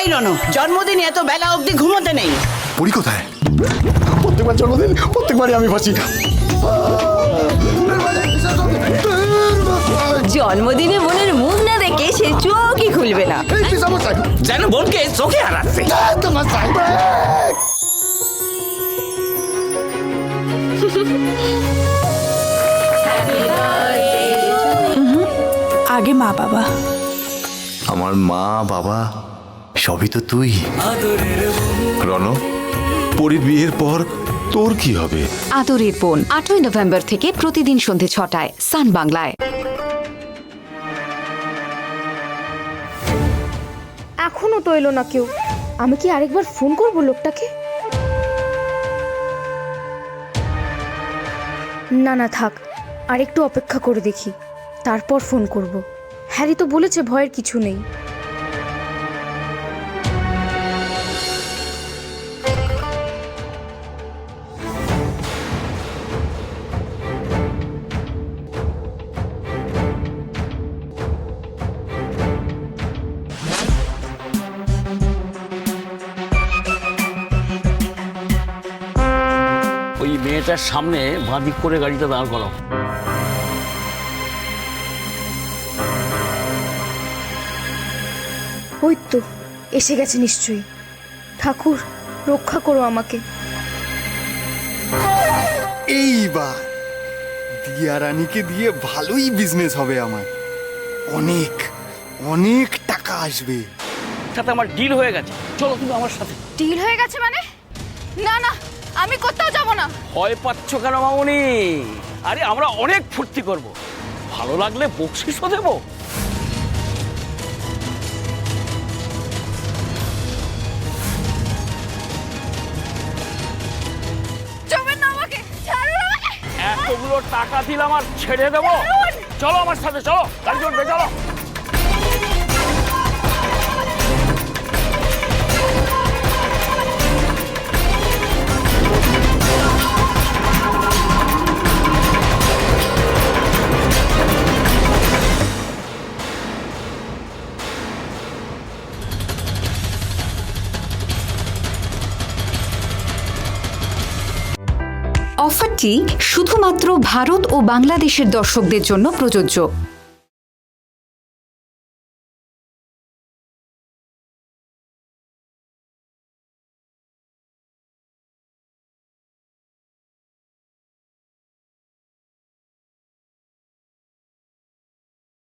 এই রনো, জন্মদিন এত বেলা অবধি ঘুমোতে নেই। পরি কোথায়? প্রত্যেকবার জন্মদিন প্রত্যেকবারই আমি ফাঁসি। জন্মদিনে বোনের মুখ না দেখে সে চোখই খুলবে না। যেন বোনকে চোখে হারাচ্ছে। আগে মা বাবা। আমার মা বাবা সবই তো তুই। রণ, পরির বিয়ের পর তোর কি হবে? আদরের বোন 8ই নভেম্বর থেকে প্রতিদিন সন্ধে 6টায় সান বাংলায়। এখনো তো এলো না কেউ। আমি কি আরেকবার ফোন করবো লোকটাকে? না না থাক, আরেকটু অপেক্ষা করে দেখি, তারপর ফোন করব। হ্যারি তো বলেছে ভয়ের কিছু নেই। ওই মেয়েটার সামনে বাঁদিক করে গাড়িটা দাঁড় করাও। ওই তো এসে গেছে নিশ্চয়ই। ঠাকুর রক্ষা করো আমাকে। এইবার দিয়া রানীকে দিয়ে ভালোই বিজনেস হবে আমার। অনেক অনেক টাকা আসবে। সাথে আমার ডিল হয়ে গেছে, চলো তুমি আমার সাথে। ডিল হয়ে গেছে মানে? না না, আমি কোথাও যাব না। ভয় পাচ্ছ কেন মামুনি? আরে আমরা অনেক ফুর্তি করব, ভালো লাগলে বকশিসও দেবো। যাবেন না আমাকে, ছাড়ুন আমাকে। এতগুলো টাকা দিলাম আর ছেড়ে দেবো? চলো আমার সাথে, চলো গাড়ি চলবে, চলো। অফারটি শুধুমাত্র ভারত ও বাংলাদেশের দর্শকদের জন্য প্রযোজ্য।